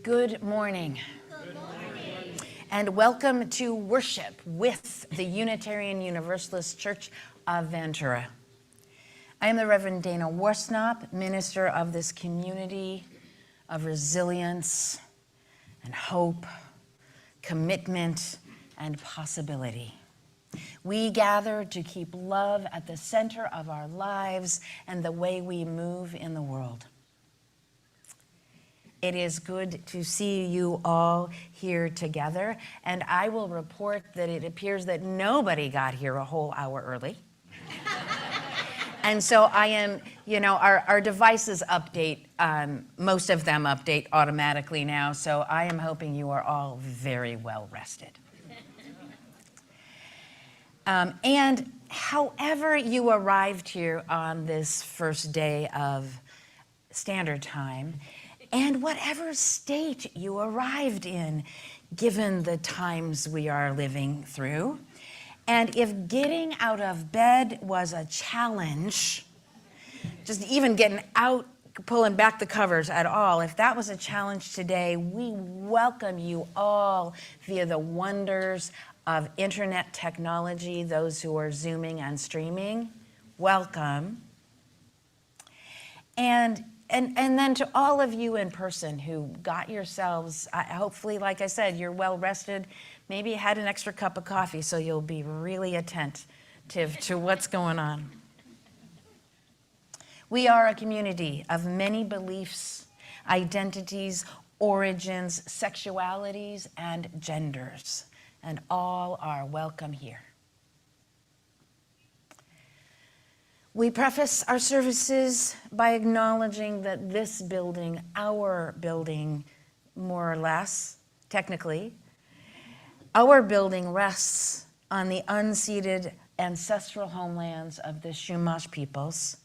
Good morning. Good morning. And welcome to worship with the Unitarian Universalist Church of Ventura. I am the Reverend Dana Worsnop, minister of this community of resilience and hope, commitment, and possibility. We gather to keep love at the center of our lives and the way we move in the world. It is good to see you all here together, and I will report that it appears that nobody got here a whole hour early. And so I am, our devices update, most of them update automatically now, so I am hoping you are all very well rested. And however you arrived here on this first day of Standard Time, and whatever state you arrived in, given the times we are living through. And if getting out of bed was a challenge, just even getting out, pulling back the covers at all, if that was a challenge today, we welcome you all via the wonders of internet technology, those who are Zooming and streaming. Welcome. And then to all of you in person who got yourselves, hopefully, like I said, you're well rested, maybe you had an extra cup of coffee so you'll be really attentive to what's going on. We are a community of many beliefs, identities, origins, sexualities, and genders, and all are welcome here. We preface our services by acknowledging that this building, our building, more or less, technically, our building rests on the unceded ancestral homelands of the Chumash peoples.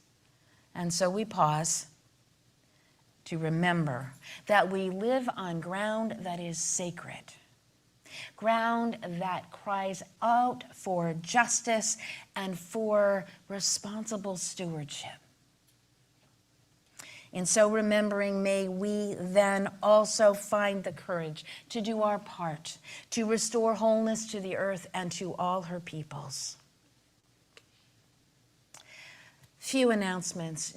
And so we pause to remember that we live on ground that is sacred, ground that cries out for justice and for responsible stewardship. In so remembering, may we then also find the courage to do our part, to restore wholeness to the earth and to all her peoples. Few announcements.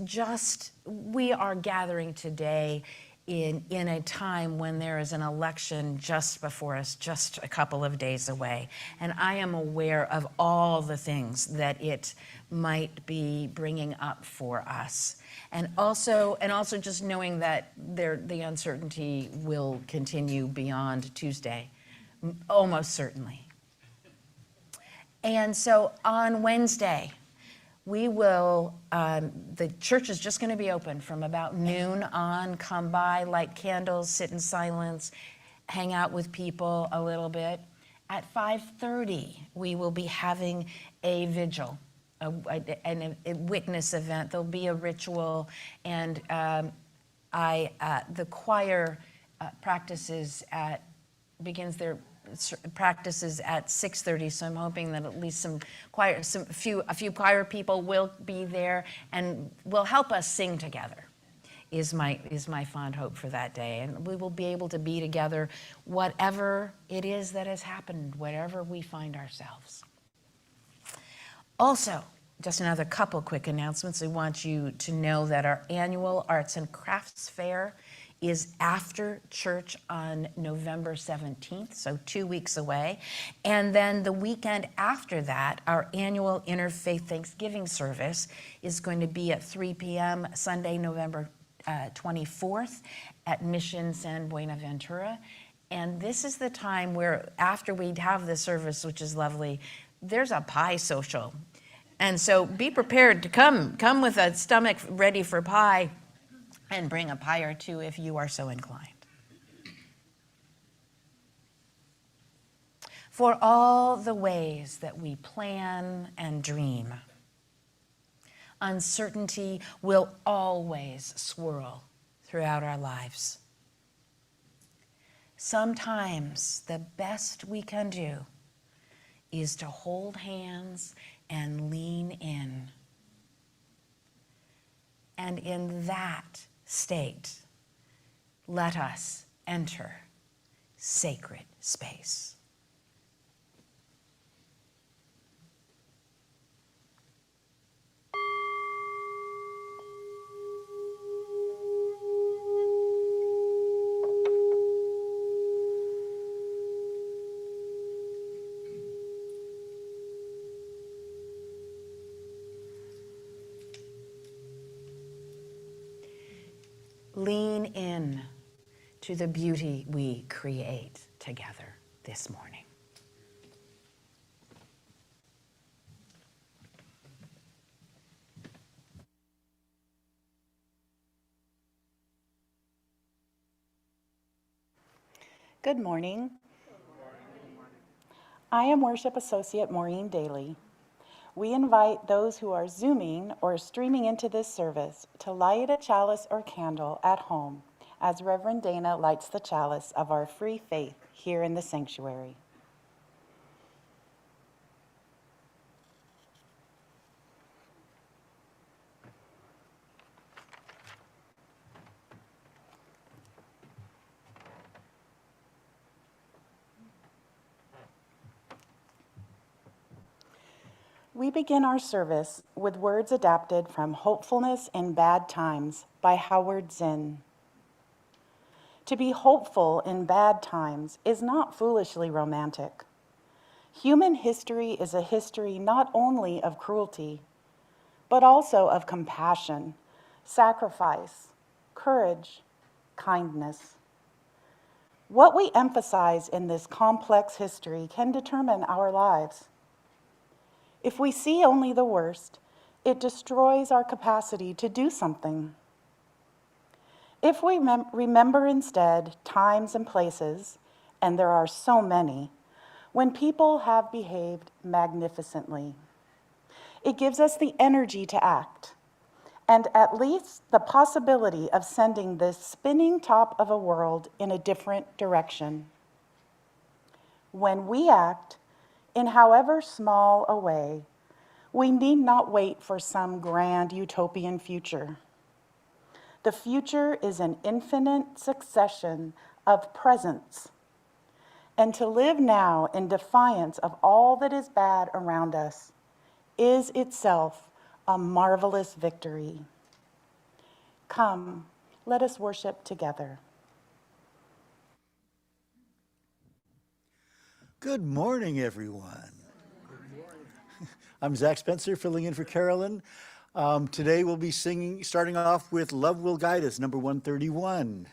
We are gathering today in a time when there is an election just before us, just a couple of days away. And I am aware of all the things that it might be bringing up for us. And also just knowing that the uncertainty will continue beyond Tuesday, almost certainly. And so on Wednesday, we will, the church is just going to be open from about noon on. Come by, light candles, sit in silence, hang out with people a little bit. At 5:30, we will be having a vigil, a witness event. There'll be a ritual, and the choir begins their practices at 6:30, so I'm hoping that at least a few choir people will be there and will help us sing together. Is my fond hope for that day, and we will be able to be together, whatever it is that has happened, wherever we find ourselves. Also, just another couple quick announcements. We want you to know that our annual Arts and Crafts Fair is after church on November 17th, so 2 weeks away. And then the weekend after that, our annual Interfaith Thanksgiving service is going to be at 3 p.m. Sunday, November 24th at Mission San Buenaventura. And this is the time where after we have the service, which is lovely, there's a pie social. And so be prepared to come with a stomach ready for pie, and bring a pie or two if you are so inclined. For all the ways that we plan and dream, uncertainty will always swirl throughout our lives. Sometimes the best we can do is to hold hands and lean in. And in that state, let us enter sacred space. Lean in to the beauty we create together this morning. Good morning. I am Worship Associate Maureen Daly. We invite those who are Zooming or streaming into this service to light a chalice or candle at home as Reverend Dana lights the chalice of our free faith here in the sanctuary. We begin our service with words adapted from Hopefulness in Bad Times by Howard Zinn. To be hopeful in bad times is not foolishly romantic. Human history is a history not only of cruelty, but also of compassion, sacrifice, courage, kindness. What we emphasize in this complex history can determine our lives. If we see only the worst, it destroys our capacity to do something. If we remember instead times and places, and there are so many, when people have behaved magnificently, it gives us the energy to act, and at least the possibility of sending this spinning top of a world in a different direction. When we act, in however small a way, we need not wait for some grand utopian future. The future is an infinite succession of presents, and to live now in defiance of all that is bad around us is itself a marvelous victory. Come, let us worship together. Good morning, everyone. Good morning. I'm Zach Spencer, filling in for Carolyn. Today we'll be starting off with Love Will Guide Us, number 131.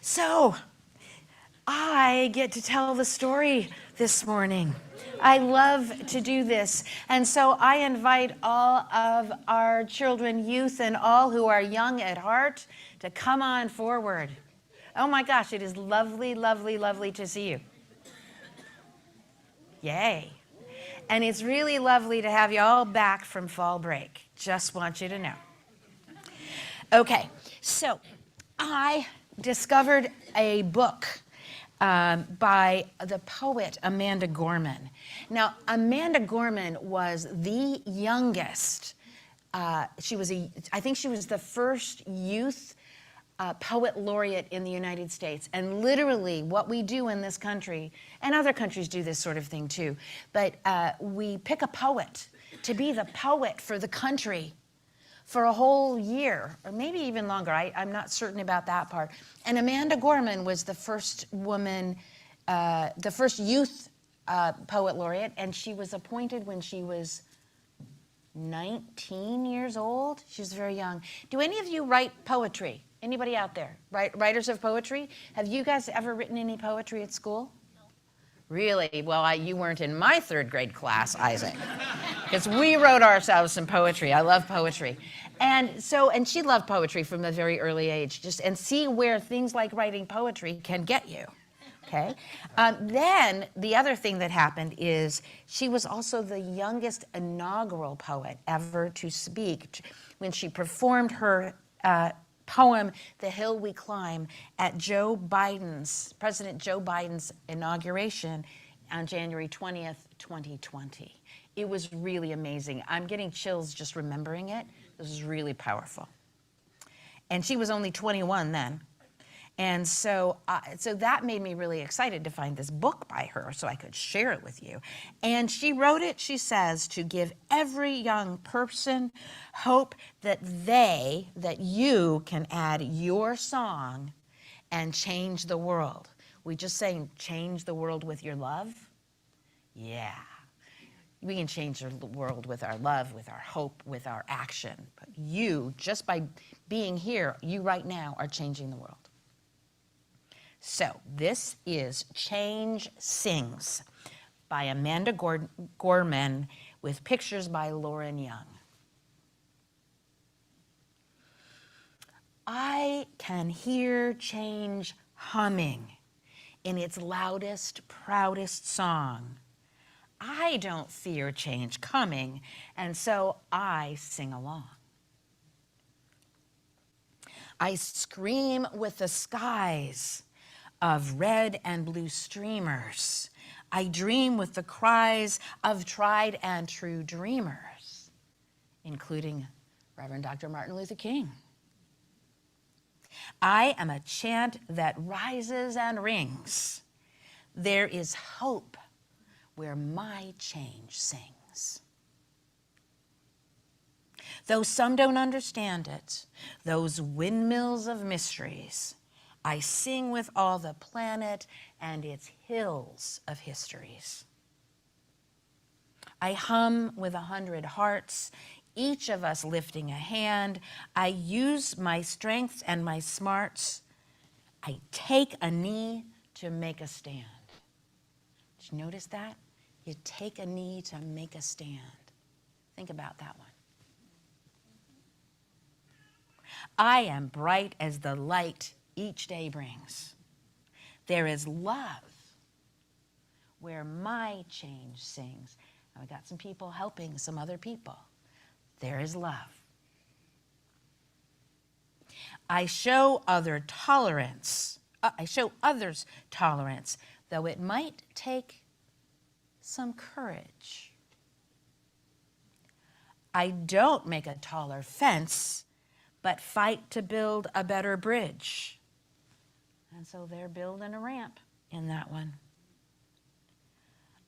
So, I get to tell the story this morning. I love to do this. And so I invite all of our children, youth, and all who are young at heart to come on forward. Oh my gosh, it is lovely, lovely, lovely to see you. Yay. And it's really lovely to have you all back from fall break. Just want you to know. Okay, so I discovered a book by the poet Amanda Gorman. Now, Amanda Gorman was the youngest. I think she was the first youth poet laureate in the United States. And literally what we do in this country, and other countries do this sort of thing too, but we pick a poet to be the poet for the country for a whole year, or maybe even longer. I'm not certain about that part. And Amanda Gorman was the first woman, the first youth poet laureate, and she was appointed when she was 19 years old. She was very young. Do any of you write poetry? Anybody out there? Writers of poetry? Have you guys ever written any poetry at school? Really? Well, you weren't in my third grade class, Isaac, because we wrote ourselves some poetry. I love poetry. And she loved poetry from a very early age, and see where things like writing poetry can get you, okay? Then the other thing that happened is she was also the youngest inaugural poet ever to speak when she performed her poem, The Hill We Climb, at President Joe Biden's inauguration on January 20th, 2020. It was really amazing. I'm getting chills just remembering it. This was really powerful. And she was only 21 then. And so that made me really excited to find this book by her so I could share it with you. And she wrote it, she says, to give every young person hope that you can add your song and change the world. We just saying change the world with your love? Yeah. We can change the world with our love, with our hope, with our action. But you, just by being here, you right now are changing the world. So this is Change Sings by Amanda Gorman with pictures by Lauren Young. I can hear change humming in its loudest, proudest song. I don't fear change coming, and so I sing along. I scream with the skies of red and blue streamers. I dream with the cries of tried and true dreamers, including Reverend Dr. Martin Luther King. I am a chant that rises and rings. There is hope where my change sings. Though some don't understand it, those windmills of mysteries, I sing with all the planet and its hills of histories. I hum with 100 hearts, each of us lifting a hand. I use my strengths and my smarts. I take a knee to make a stand. Did you notice that? You take a knee to make a stand. Think about that one. I am bright as the light each day brings. There is love where my change sings. Now, we got some people helping some other people. There is love. I show others tolerance, though it might take some courage. I don't make a taller fence, but fight to build a better bridge. And so they're building a ramp in that one.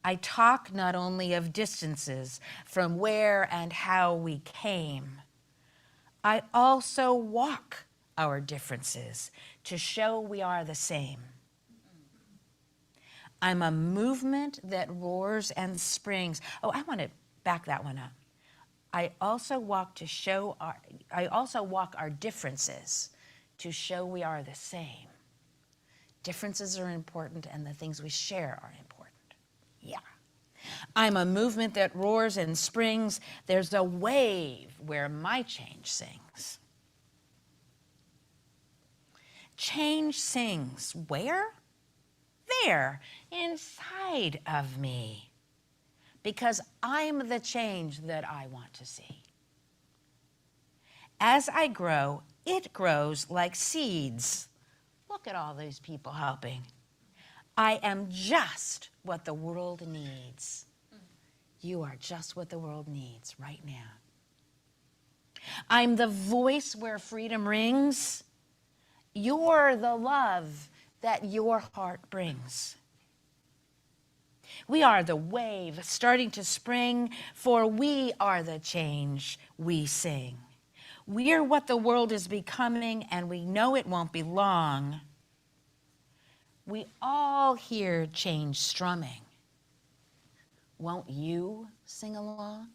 I talk not only of distances from where and how we came, I also walk our differences to show we are the same. I'm a movement that roars and springs. Oh, I want to back that one up. I also walk our differences to show we are the same. Differences are important, and the things we share are important. Yeah. I'm a movement that roars and springs. There's a wave where my change sings. Change sings where? There, inside of me. because I'm the change that I want to see. As I grow, it grows like seeds. Look at all these people helping. I am just what the world needs. You are just what the world needs right now. I'm the voice where freedom rings. You're the love that your heart brings. We are the wave starting to spring, for we are the change we sing. We're what the world is becoming, and we know it won't be long. We all hear change strumming. Won't you sing along?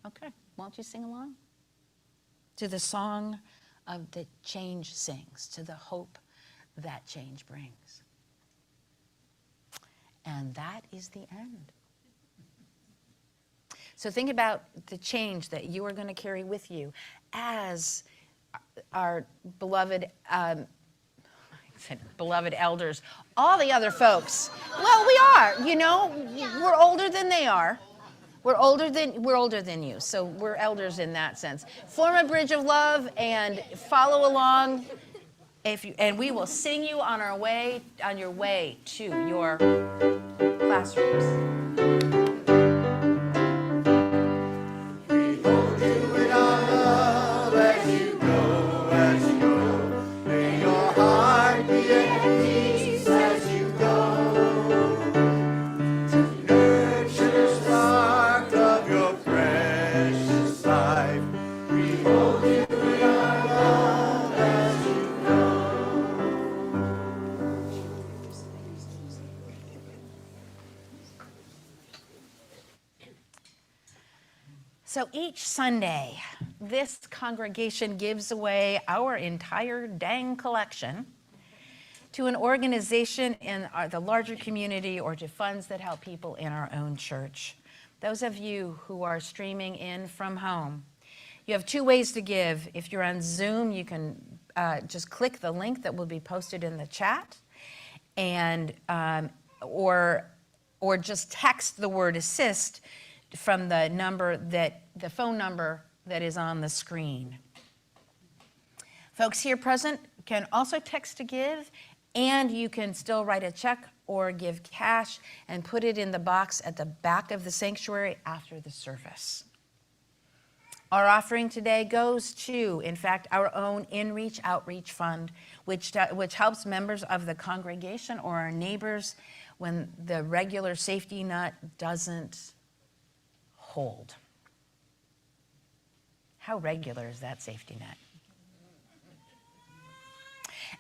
Okay, won't you sing along? To the song of the change sings, to the hope that change brings. And that is the end. So think about the change that you are going to carry with you as our beloved beloved elders, all the other folks. Well, we are, you know, we're older than they are. We're older than you, so we're elders in that sense. Form a bridge of love and follow along, and we will sing you on your way to your classrooms. So each Sunday, this congregation gives away our entire dang collection to an organization in the larger community or to funds that help people in our own church. Those of you who are streaming in from home, you have two ways to give. If you're on Zoom, you can just click the link that will be posted in the chat, and or just text the word assist from the phone number that is on the screen. Folks here present can also text to give, and you can still write a check or give cash and put it in the box at the back of the sanctuary after the service. Our offering today goes to, in fact, our own InReach Outreach Fund, which helps members of the congregation or our neighbors when the regular safety net doesn't hold. How regular is that safety net?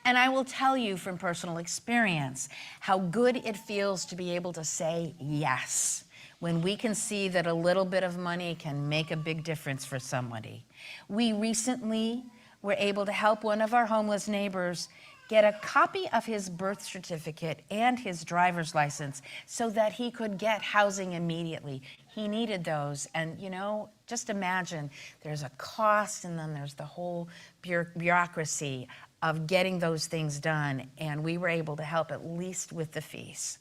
And I will tell you from personal experience how good it feels to be able to say yes when we can see that a little bit of money can make a big difference for somebody. We recently were able to help one of our homeless neighbors get a copy of his birth certificate and his driver's license so that he could get housing immediately. He needed those, and you know, just imagine there's a cost and then there's the whole bureaucracy of getting those things done, and we were able to help at least with the fees.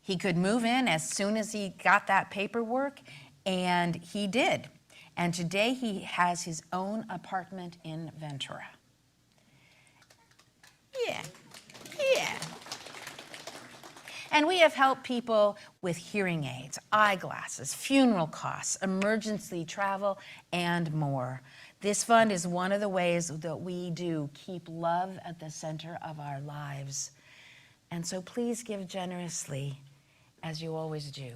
He could move in as soon as he got that paperwork, and he did. And today he has his own apartment in Ventura. Yeah. And we have helped people with hearing aids, eyeglasses, funeral costs, emergency travel, and more. This fund is one of the ways that we do keep love at the center of our lives. And so please give generously, as you always do.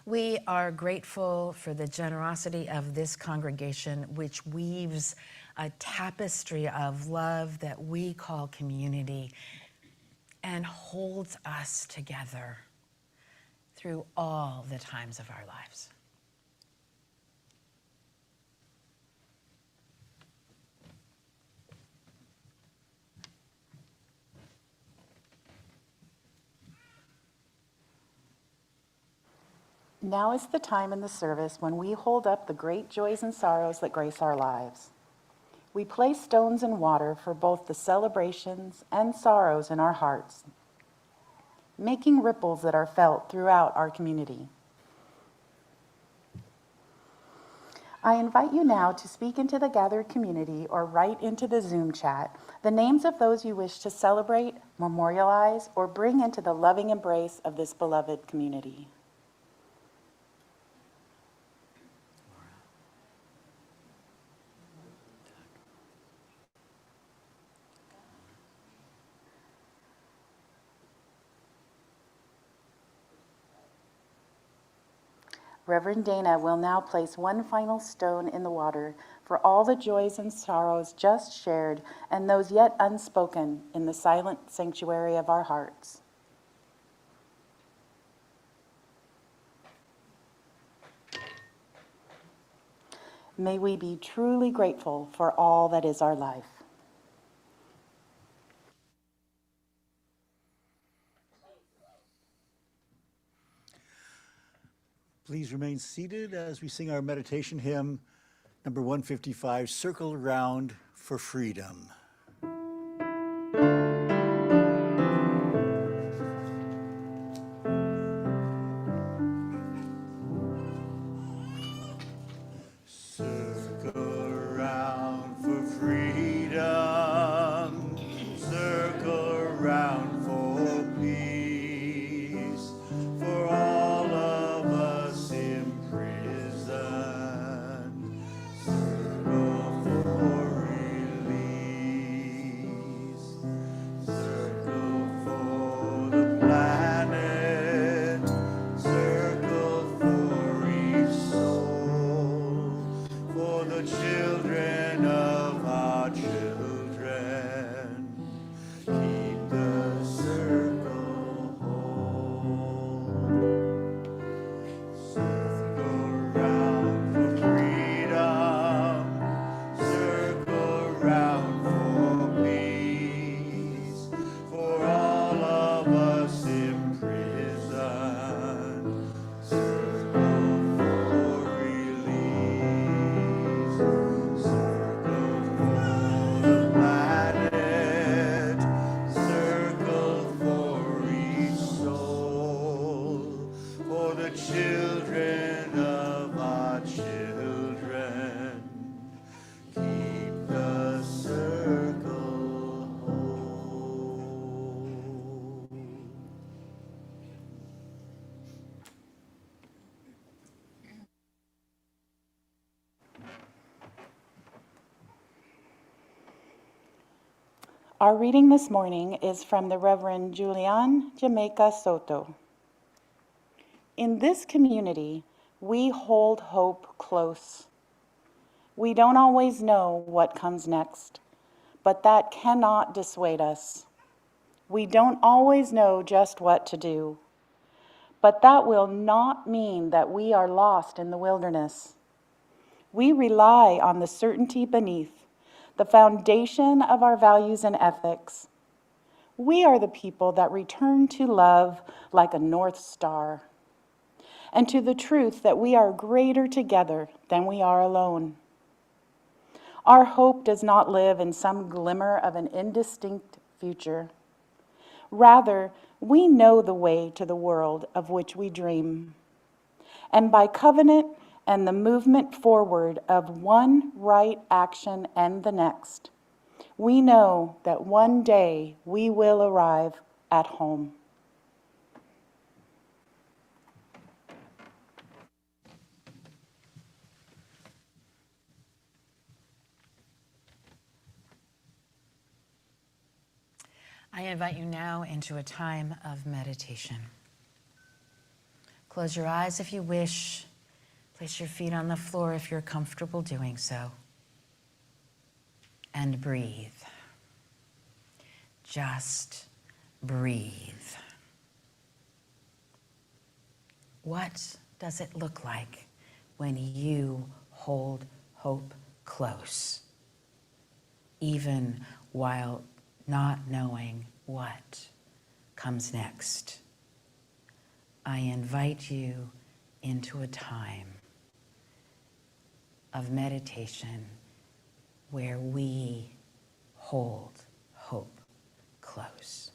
We are grateful for the generosity of this congregation, which weaves a tapestry of love that we call community and holds us together through all the times of our lives. Now is the time in the service when we hold up the great joys and sorrows that grace our lives. We place stones in water for both the celebrations and sorrows in our hearts, making ripples that are felt throughout our community. I invite you now to speak into the gathered community or write into the Zoom chat the names of those you wish to celebrate, memorialize, or bring into the loving embrace of this beloved community. Reverend Dana will now place one final stone in the water for all the joys and sorrows just shared and those yet unspoken in the silent sanctuary of our hearts. May we be truly grateful for all that is our life. Please remain seated as we sing our meditation hymn, number 155, Circle Around for Freedom. Our reading this morning is from the Reverend Julian Jamaica Soto. In this community, we hold hope close. We don't always know what comes next, but that cannot dissuade us. We don't always know just what to do, but that will not mean that we are lost in the wilderness. We rely on the certainty beneath, the foundation of our values and ethics. We are the people that return to love like a North Star, and to the truth that we are greater together than we are alone. Our hope does not live in some glimmer of an indistinct future. Rather, we know the way to the world of which we dream. And by covenant and the movement forward of one right action and the next, we know that one day we will arrive at home. I invite you now into a time of meditation. Close your eyes if you wish. Place your feet on the floor if you're comfortable doing so. And breathe. Just breathe. What does it look like when you hold hope close, even while not knowing what comes next? I invite you into a time of meditation where we hold hope close.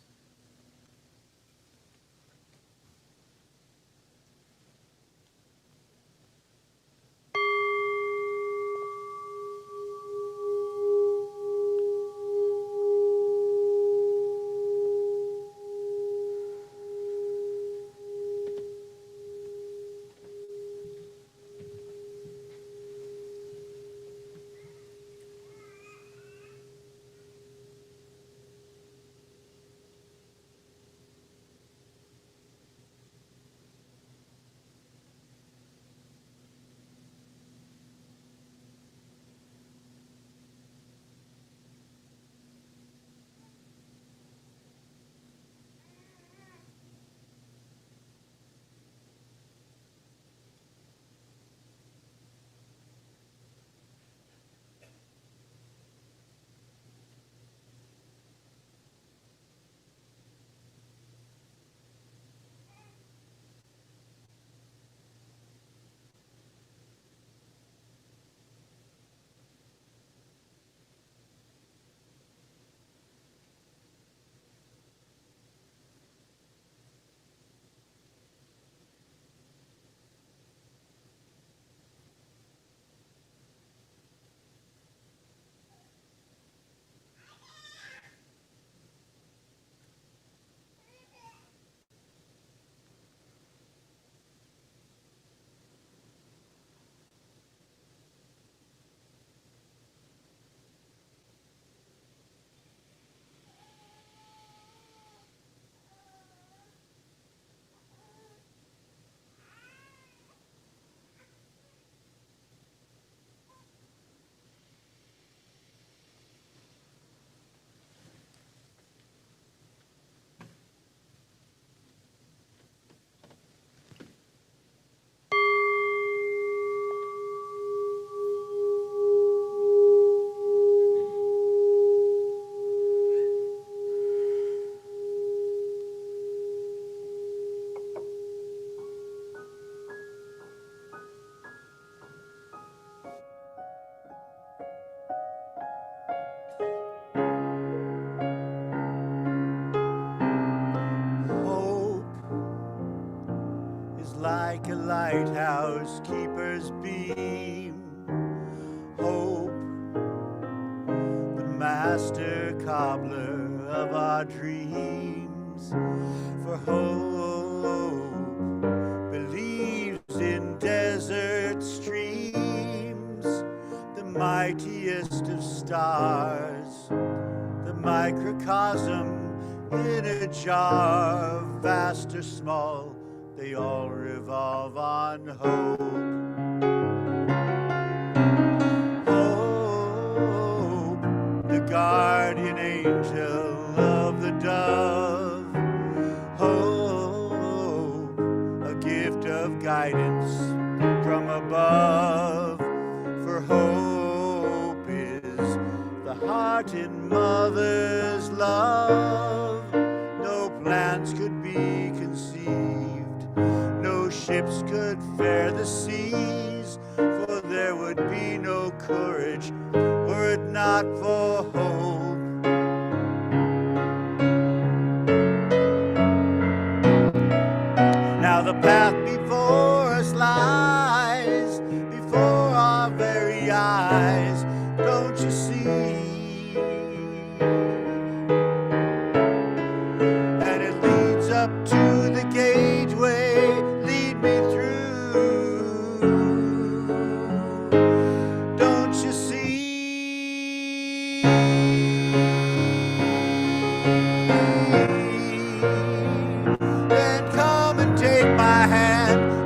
Like a lighthouse keeper's beam, hope, the master cobbler of our dreams. For hope believes in desert streams, the mightiest of stars, the microcosm in a jar, vast or small, they all revolve on hope. Hope, the guardian angel of the dove. Hope, a gift of guidance from above. For hope is the heart in mother's love. No plans could be conceived, no ships could fare the seas, for there would be no courage were it not for hope. Now the path before us lies, before our very eyes, don't you see? And it leads up to the gateway, lead me through. Don't you see? Then come and take my hand,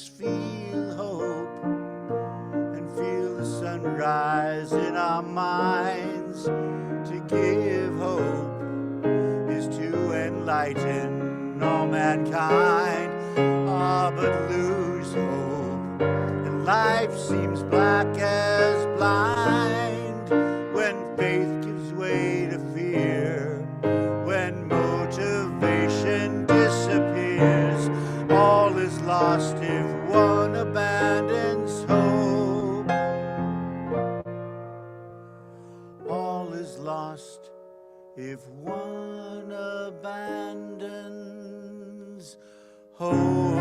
us feel hope and feel the sunrise in our minds. To give hope is to enlighten all mankind. Ah, but lose hope and life seems black as blind. When faith gives way to fear, when motivation disappears, all is lost if one abandons hope. All is lost if one abandons hope.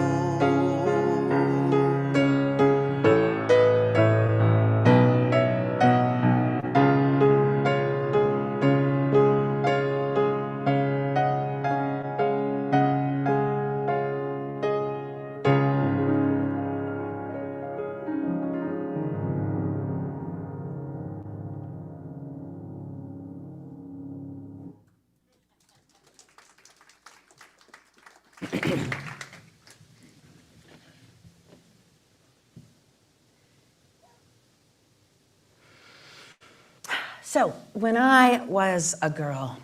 So, when I was a girl,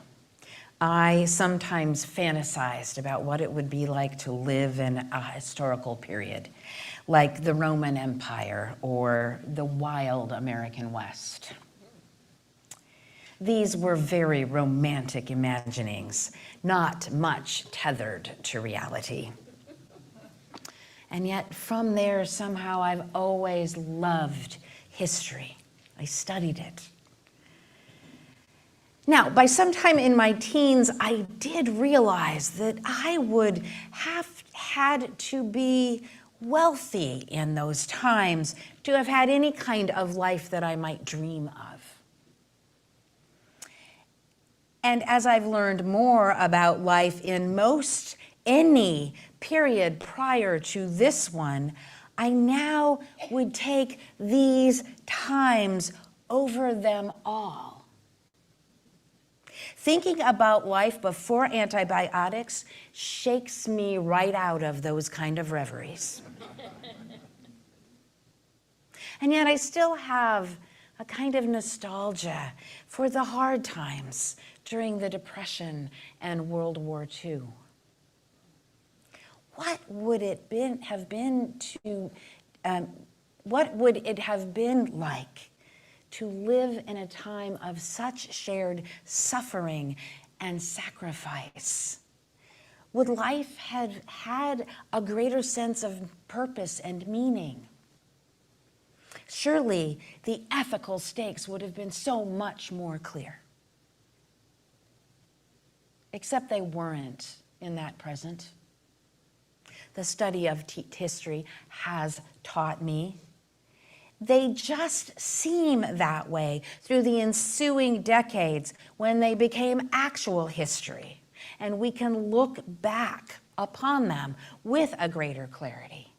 I sometimes fantasized about what it would be like to live in a historical period, like the Roman Empire or the wild American West. These were very romantic imaginings, not much tethered to reality. And yet, from there, somehow I've always loved history. I studied it. Now, by sometime in my teens, I did realize that I would have had to be wealthy in those times to have had any kind of life that I might dream of. And as I've learned more about life in any period prior to this one, I now would take these times over them all. Thinking about life before antibiotics shakes me right out of those kind of reveries. And yet I still have a kind of nostalgia for the hard times during the Depression and World War II. What would it have been like to live in a time of such shared suffering and sacrifice? Would life have had a greater sense of purpose and meaning? Surely the ethical stakes would have been so much more clear. Except they weren't in that present. The study of history has taught me they just seem that way through the ensuing decades when they became actual history, and we can look back upon them with a greater clarity.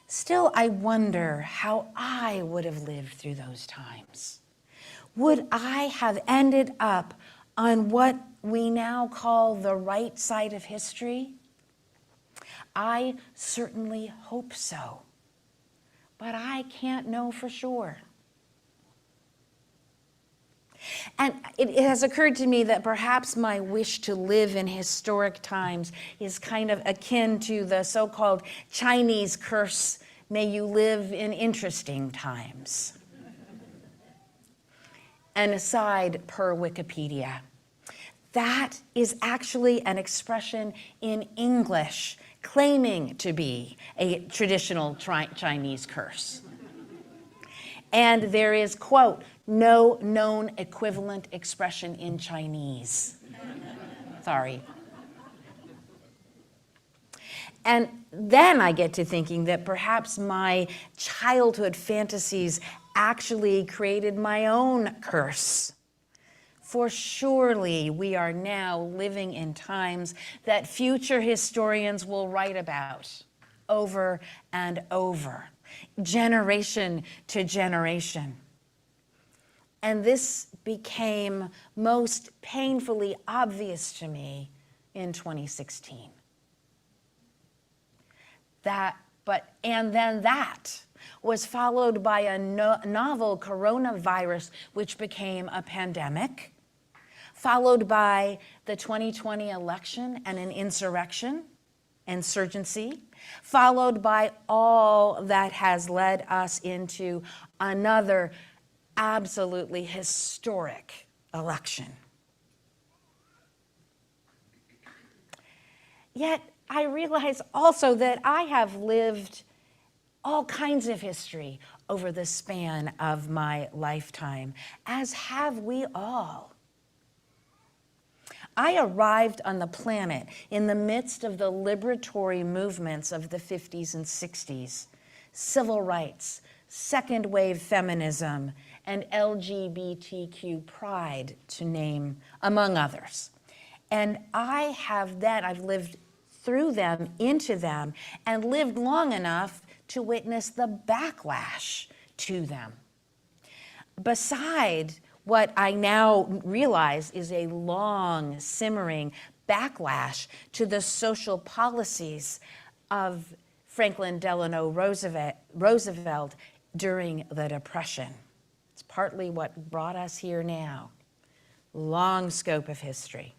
Still, I wonder how I would have lived through those times. Would I have ended up on what we now call the right side of history? I certainly hope so, but I can't know for sure. And it has occurred to me that perhaps my wish to live in historic times is kind of akin to the so-called Chinese curse, may you live in interesting times. An aside per Wikipedia, that is actually an expression in English claiming to be a traditional Chinese curse. And there is, quote, no known equivalent expression in Chinese. Sorry. And then I get to thinking that perhaps my childhood fantasies actually created my own curse. For surely we are now living in times that future historians will write about over and over, generation to generation. And this became most painfully obvious to me in 2016. And then that was followed by a novel coronavirus, which became a pandemic, followed by the 2020 election and an insurgency, followed by all that has led us into another absolutely historic election. Yet I realize also that I have lived all kinds of history over the span of my lifetime, as have we all. I arrived on the planet in the midst of the liberatory movements of the 50s and 60s, civil rights, second wave feminism, and LGBTQ pride, to name among others. And I've lived through them, into them, and lived long enough to witness the backlash to them. Beside what I now realize is a long, simmering backlash to the social policies of Franklin Delano Roosevelt during the Depression. It's partly what brought us here now. Long scope of history.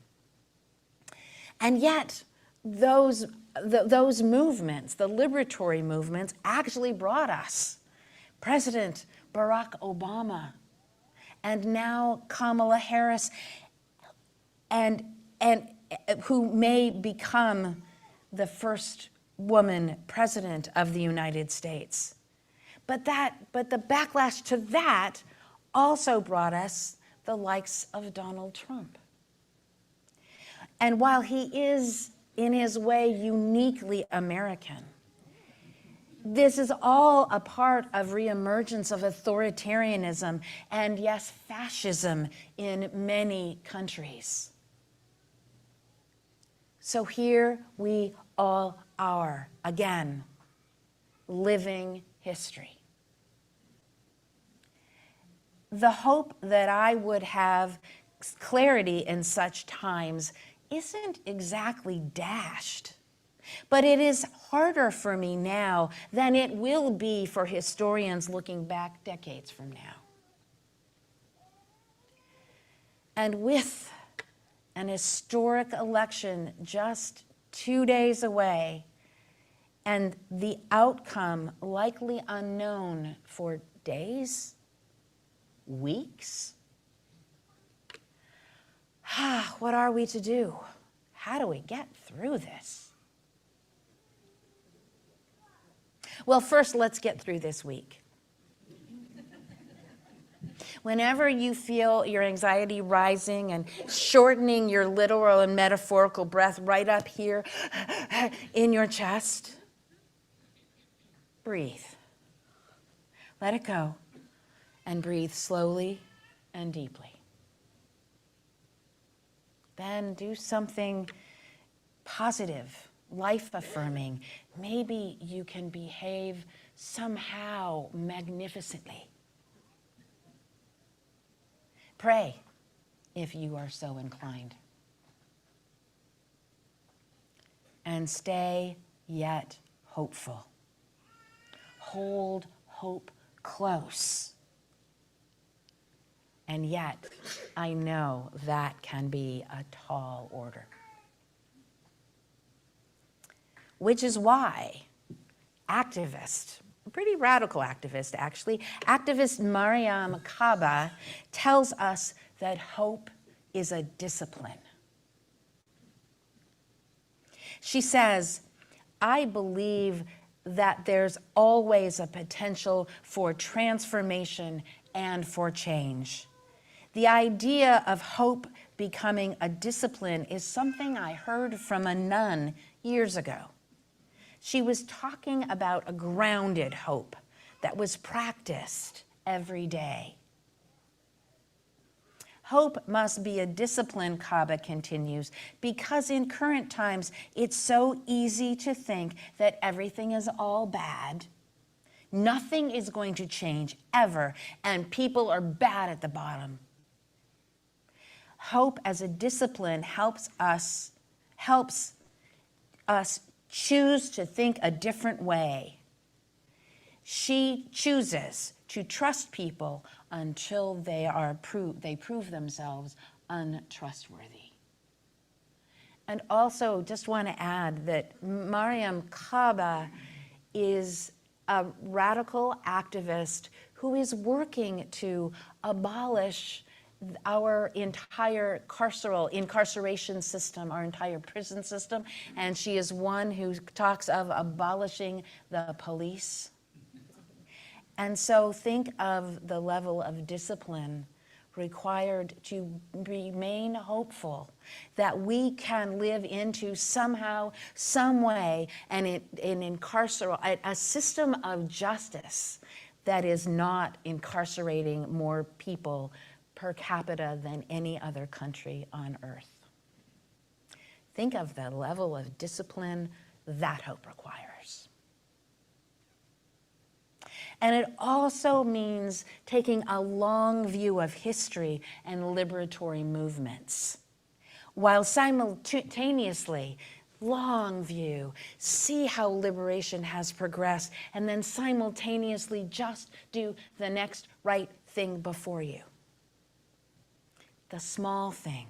And yet, those movements, the liberatory movements, actually brought us President Barack Obama and now Kamala Harris, and who may become the first woman president of the United States. But the backlash to that also brought us the likes of Donald Trump. And while he is, in his way, uniquely American, this is all a part of reemergence of authoritarianism and, yes, fascism in many countries. So here we all are, again, living history. The hope that I would have clarity in such times isn't exactly dashed, but it is harder for me now than it will be for historians looking back decades from now. And with an historic election just 2 days away, and the outcome likely unknown for days, weeks, what are we to do? How do we get through this? Well, first, let's get through this week. Whenever you feel your anxiety rising and shortening your literal and metaphorical breath right up here in your chest, breathe. Let it go and breathe slowly and deeply. Then do something positive, life-affirming. Maybe you can behave somehow magnificently. Pray if you are so inclined. And stay yet hopeful. Hold hope close. And yet, I know that can be a tall order. Which is why activist, a pretty radical activist actually, activist Mariame Kaba tells us that hope is a discipline. She says, I believe that there's always a potential for transformation and for change. The idea of hope becoming a discipline is something I heard from a nun years ago. She was talking about a grounded hope that was practiced every day. Hope must be a discipline, Kaba continues, because in current times it's so easy to think that everything is all bad, nothing is going to change ever, and people are bad at the bottom. Hope as a discipline helps us choose to think a different way. She chooses to trust people until they prove themselves untrustworthy. And also, just want to add that Mariame Kaba is a radical activist who is working to abolish our entire carceral incarceration system, our entire prison system. And she is one who talks of abolishing the police. And so think of the level of discipline required to remain hopeful that we can live into somehow, some way, a system of justice that is not incarcerating more people per capita than any other country on earth. Think of the level of discipline that hope requires. And it also means taking a long view of history and liberatory movements, while simultaneously, long view, see how liberation has progressed, and then simultaneously just do the next right thing before you. The small thing.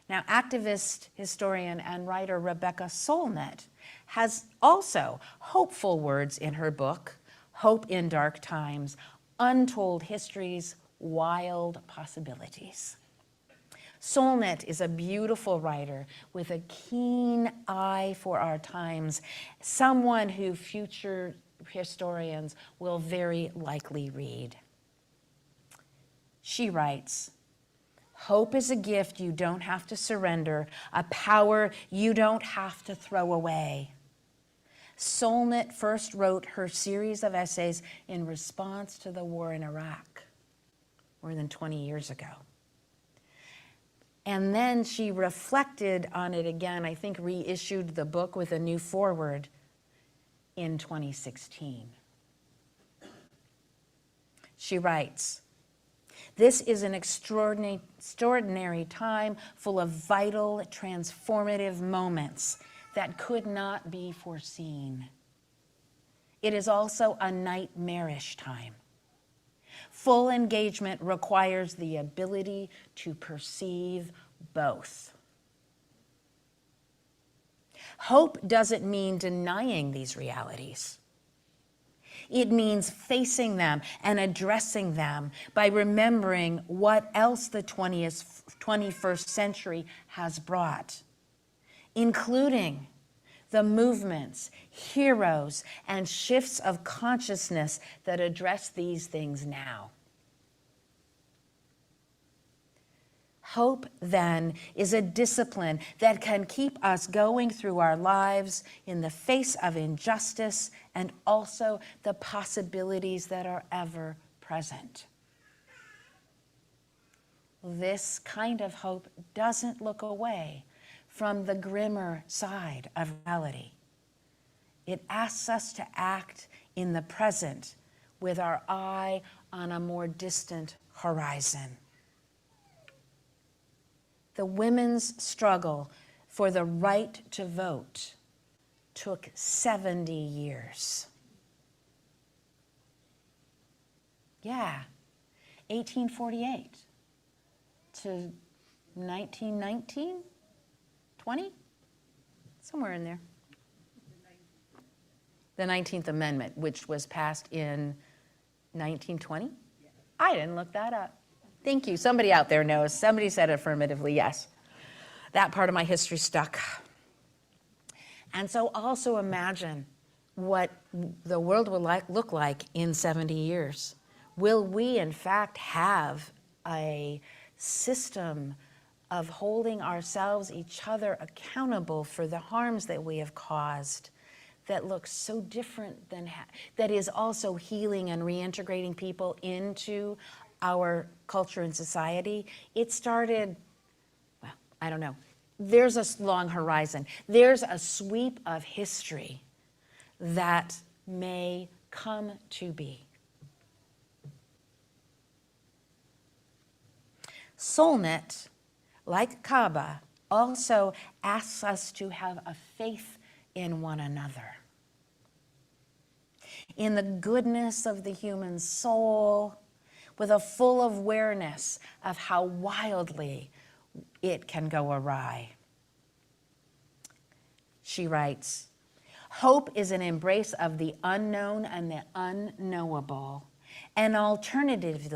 Now, activist, historian, and writer Rebecca Solnit has also hopeful words in her book, Hope in Dark Times, Untold Histories, Wild Possibilities. Solnit is a beautiful writer with a keen eye for our times, someone who future historians will very likely read. She writes, "Hope is a gift you don't have to surrender, a power you don't have to throw away." Solnit first wrote her series of essays in response to the war in Iraq more than 20 years ago. And then she reflected on it again, I think reissued the book with a new foreword in 2016. She writes, "This is an extraordinary time full of vital, transformative moments that could not be foreseen. It is also a nightmarish time. Full engagement requires the ability to perceive both." Hope doesn't mean denying these realities. It means facing them and addressing them by remembering what else the 21st century has brought, including the movements, heroes, and shifts of consciousness that address these things now. Hope, then, is a discipline that can keep us going through our lives in the face of injustice and also the possibilities that are ever present. This kind of hope doesn't look away from the grimmer side of reality. It asks us to act in the present with our eye on a more distant horizon. The women's struggle for the right to vote took 70 years. Yeah, 1848 to 1919, 20? Somewhere in there. The 19th Amendment, which was passed in 1920? I didn't look that up. Thank you. Somebody out there knows. Somebody said affirmatively, yes. That part of my history stuck. And so also imagine what the world will look like in 70 years. Will we, in fact, have a system of holding ourselves, each other accountable for the harms that we have caused that looks so different than, that is also healing and reintegrating people into our culture and society? It started, well, I don't know. There's a long horizon. There's a sweep of history that may come to be. Solnit, like Kaba, also asks us to have a faith in one another, in the goodness of the human soul, with a full awareness of how wildly it can go awry. She writes, "Hope is an embrace of the unknown and the unknowable, an alternative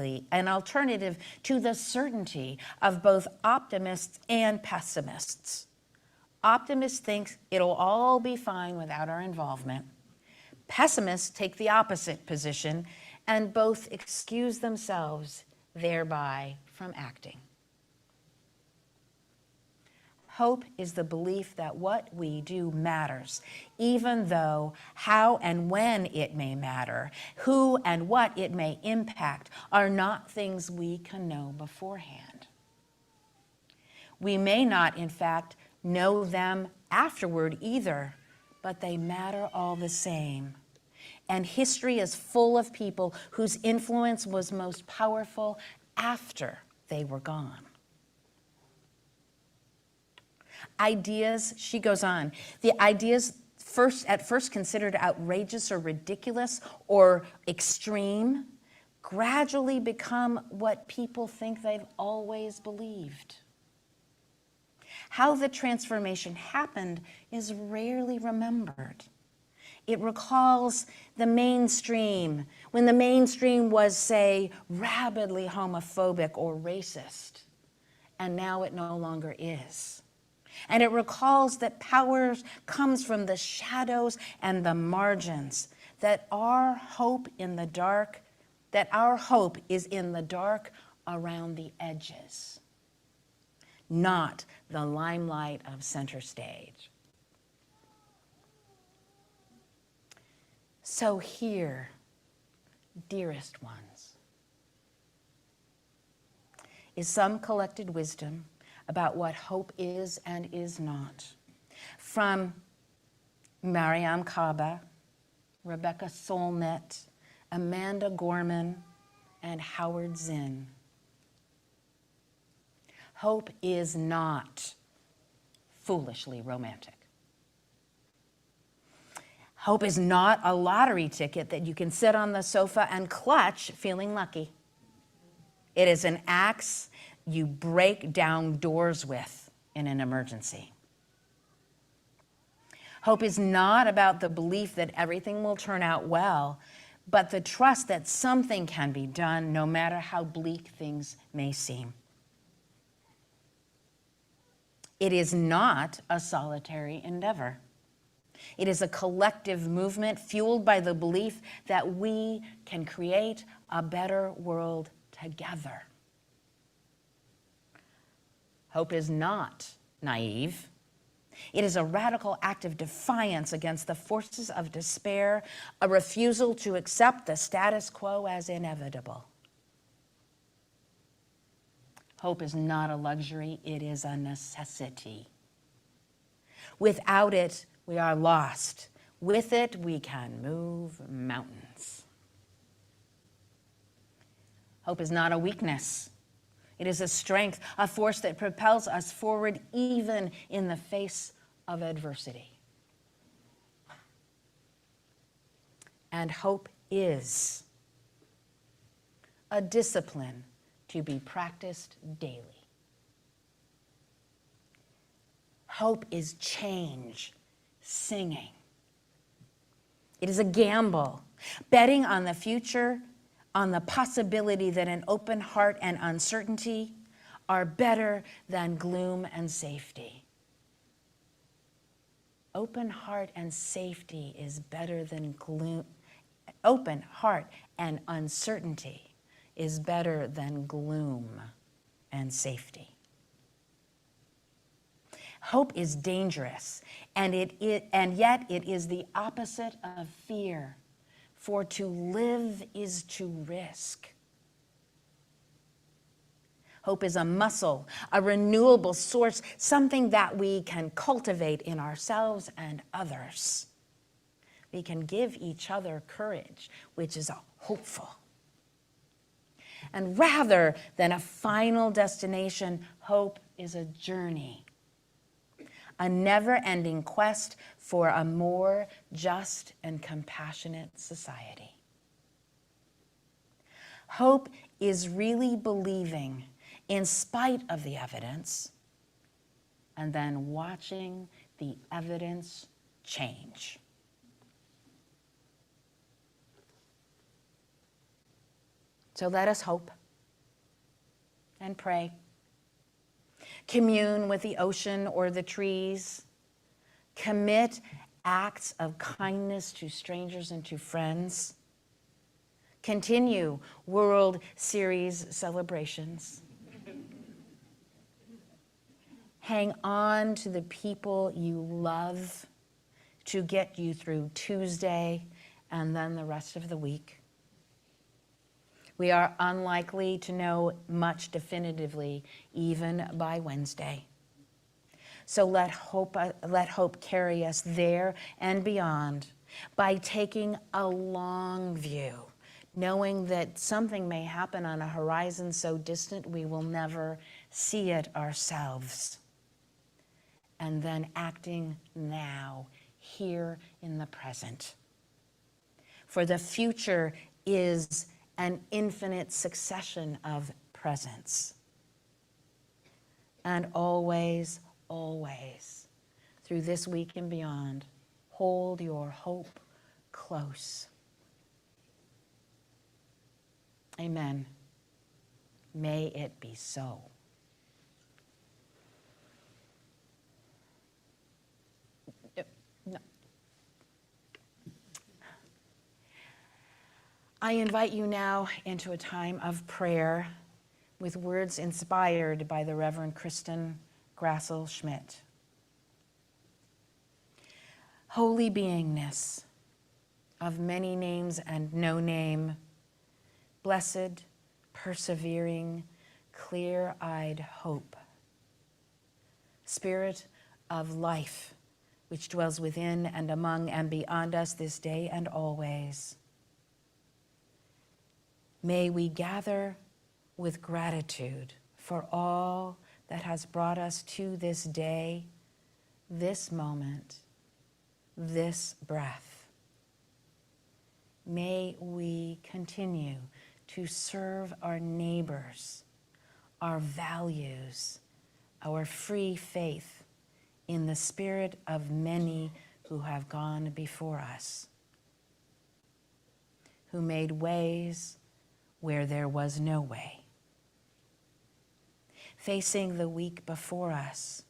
to the certainty of both optimists and pessimists. Optimists think it'll all be fine without our involvement. Pessimists take the opposite position and both excuse themselves thereby from acting. Hope is the belief that what we do matters, even though how and when it may matter, who and what it may impact are not things we can know beforehand. We may not, in fact, know them afterward either, but they matter all the same. And history is full of people whose influence was most powerful after they were gone. Ideas," she goes on, "the ideas at first considered outrageous or ridiculous or extreme gradually become what people think they've always believed. How the transformation happened is rarely remembered. It recalls the mainstream, when the mainstream was, say, rabidly homophobic or racist, and now it no longer is. And it recalls that power comes from the shadows and the margins, that our hope is in the dark around the edges, not the limelight of center stage. So here, dearest ones, is some collected wisdom about what hope is and is not, from Mariame Kaba, Rebecca Solnit, Amanda Gorman, and Howard Zinn. Hope is not foolishly romantic. Hope is not a lottery ticket that you can sit on the sofa and clutch feeling lucky. It is an axe you break down doors with in an emergency. Hope is not about the belief that everything will turn out well, but the trust that something can be done no matter how bleak things may seem. It is not a solitary endeavor. It is a collective movement fueled by the belief that we can create a better world together. Hope is not naive. It is a radical act of defiance against the forces of despair, a refusal to accept the status quo as inevitable. Hope is not a luxury, it is a necessity. Without it, we are lost. With it, we can move mountains. Hope is not a weakness. It is a strength, a force that propels us forward even in the face of adversity. And hope is a discipline to be practiced daily. Hope is change, singing. It is a gamble, betting on the future, on the possibility that an open heart and uncertainty are better than gloom and safety. Open heart and safety is better than gloom. Open heart and uncertainty is better than gloom and safety. Hope is dangerous, and yet it is the opposite of fear. For to live is to risk. Hope is a muscle, a renewable source, something that we can cultivate in ourselves and others. We can give each other courage, which is hopeful. And rather than a final destination, hope is a journey, a never-ending quest for a more just and compassionate society. Hope is really believing in spite of the evidence, and then watching the evidence change. So let us hope and pray. Commune with the ocean or the trees. Commit acts of kindness to strangers and to friends. Continue World Series celebrations. Hang on to the people you love to get you through Tuesday and then the rest of the week. We are unlikely to know much definitively even by Wednesday. So let hope carry us there and beyond by taking a long view, knowing that something may happen on a horizon so distant we will never see it ourselves. And then acting now, here in the present. For the future is an infinite succession of presents. And always, always, through this week and beyond, hold your hope close. Amen. May it be so. No. I invite you now into a time of prayer with words inspired by the Reverend Kristen Grassel Schmidt. Holy beingness of many names and no name, blessed, persevering, clear-eyed hope, Spirit of life, which dwells within and among and beyond us this day and always. May we gather with gratitude for all that has brought us to this day, this moment, this breath. May we continue to serve our neighbors, our values, our free faith in the spirit of many who have gone before us, who made ways where there was no way. Facing the week before us,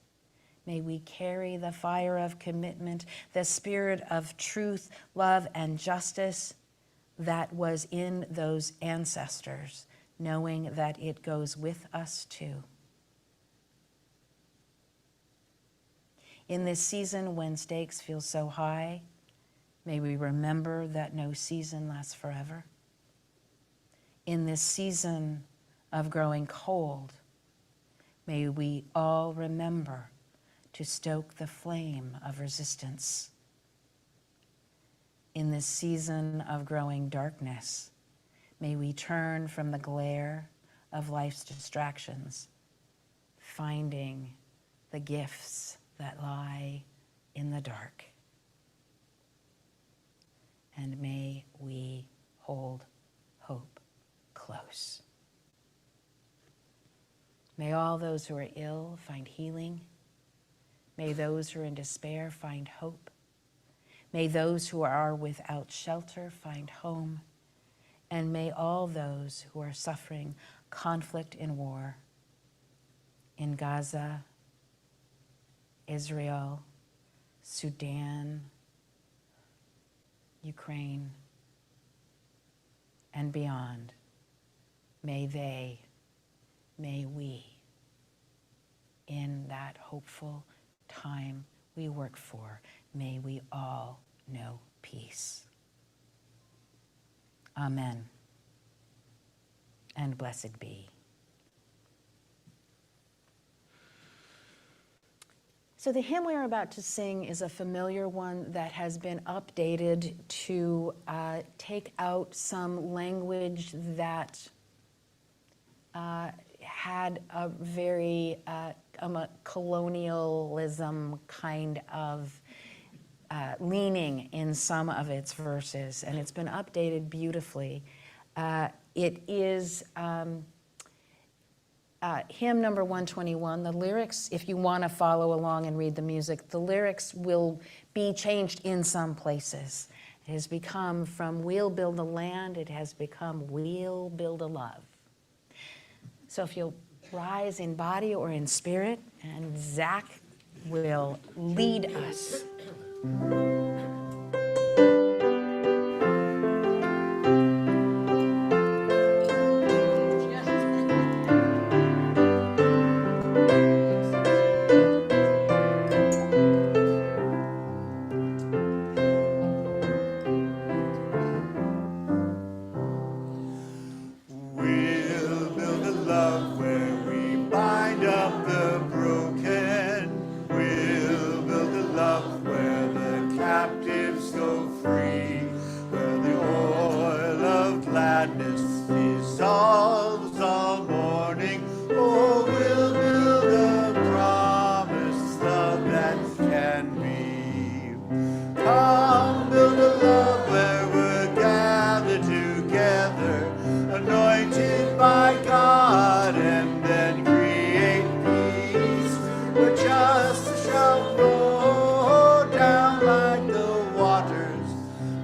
may we carry the fire of commitment, the spirit of truth, love, and justice that was in those ancestors, knowing that it goes with us too. In this season when stakes feel so high, may we remember that no season lasts forever. In this season of growing cold, may we all remember to stoke the flame of resistance. In this season of growing darkness, may we turn from the glare of life's distractions, finding the gifts that lie in the dark. And may we hold hope close. May all those who are ill find healing. May those who are in despair find hope. May those who are without shelter find home. And may all those who are suffering conflict and war in Gaza, Israel, Sudan, Ukraine, and beyond, may we, in that hopeful time we work for, may we all know peace. Amen. And blessed be. So the hymn we're about to sing is a familiar one that has been updated to take out some language that had a very a colonialism kind of leaning in some of its verses, and it's been updated beautifully. It is hymn number 121. The lyrics, if you want to follow along and read the music, the lyrics will be changed in some places. It has become from "We'll build a land," it has become "We'll build a love." So if you'll rise in body or in spirit, and Zach will lead us. We'll build a love where we bind up the broken. We'll build a love where the captives go free, where the oil of gladness dissolves all mourning. Oh, we'll build a promised love that can be. Come, build a love where we're gathered together, anointed by God, and then create peace, where justice shall flow down like the waters,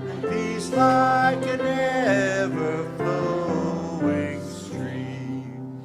and peace like an ever-flowing stream.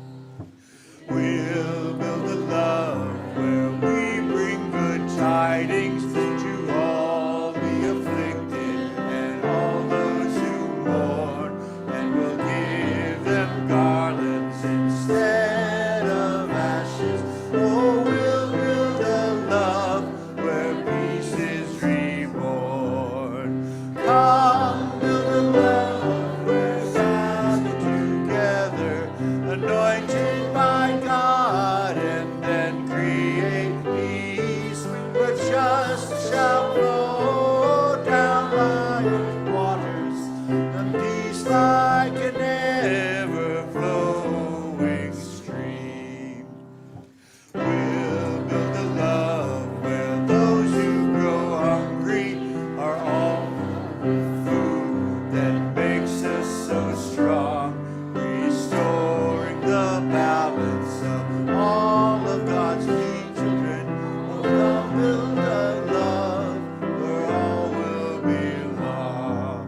We'll build a love where we bring good tidings to all the afflicted and all those who mourn, and we'll give them garlands instead of ashes. Oh, we'll build a love where peace is reborn. Come, build a love where gathered together, anointed by God, and then create peace, where justice shall flow down like waters, and peace like an ever-flowing stream. We'll build a love where those who grow hungry are all food that makes us so strong, restoring the balance of all of God's children. Oh, come build a love where all will belong.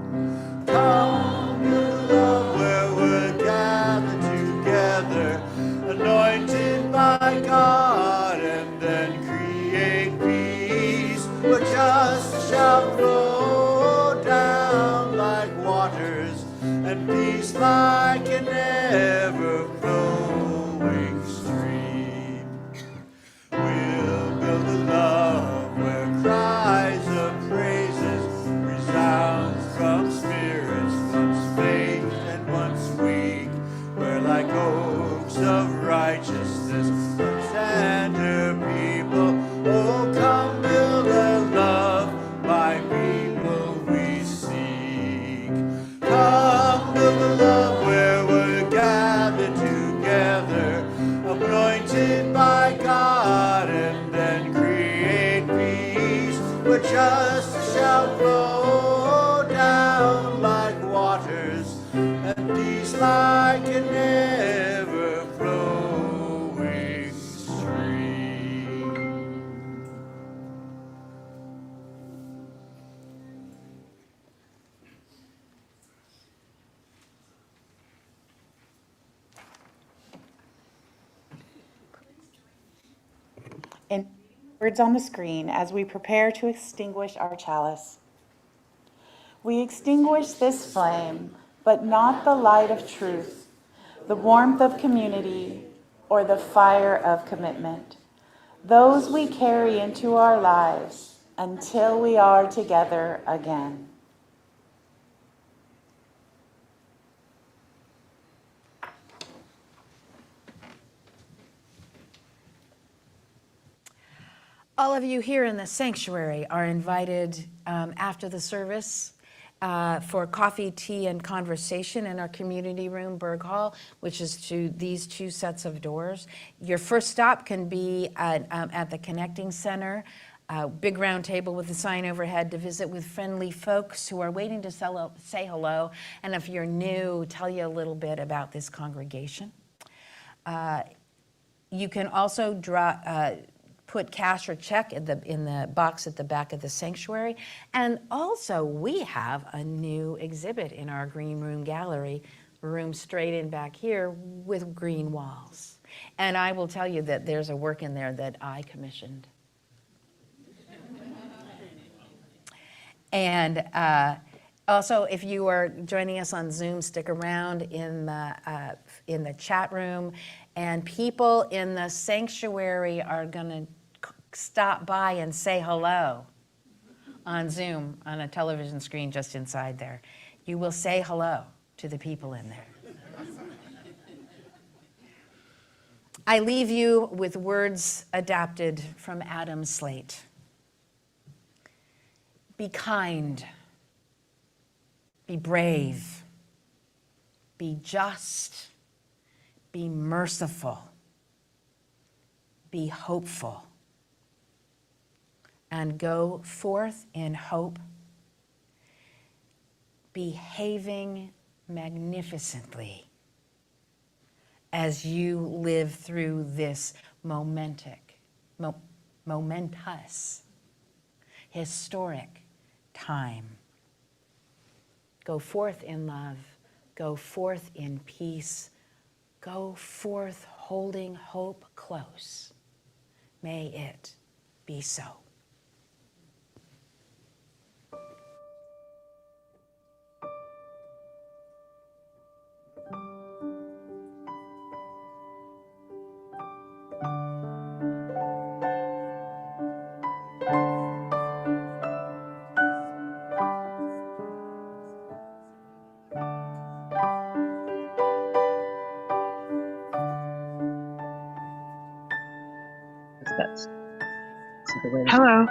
Come build a love where we're gathered together, anointed by God, and then create peace, where justice shall flow down like waters, and peace like an ever-flowing stream. We'll build a love where cries of praises resound from spirits once faint and once weak, where like oaks of righteousness, tender people, oh, come build a love, my people we seek. Come build a love where we're gathered together, anointed by God, and then create peace, where justice shall flow down like waters, and peace like an ever-flowing stream. In words on the screen as we prepare to extinguish our chalice. We extinguish this flame, but not the light of truth, the warmth of community, or the fire of commitment. Those we carry into our lives until we are together again. All of you here in the sanctuary are invited after the service for coffee, tea, and conversation in our community room, Berg Hall, which is to these two sets of doors. Your first stop can be at the Connecting Center, big round table with a sign overhead to visit with friendly folks who are waiting to say hello. And if you're new, tell you a little bit about this congregation. You can also put cash or check in the box at the back of the sanctuary. And also, we have a new exhibit in our green room gallery, room straight in back here with green walls. And I will tell you that there's a work in there that I commissioned. And also, if you are joining us on Zoom, stick around in the chat room. And people in the sanctuary are going to stop by and say hello on Zoom on a television screen just inside there. You will say hello to the people in there. I leave you with words adapted from Adam Slate. Be kind, be brave, be just, be merciful, be hopeful, and go forth in hope, behaving magnificently as you live through this momentous, historic time. Go forth in love, go forth in peace, go forth holding hope close. May it be so. Hello.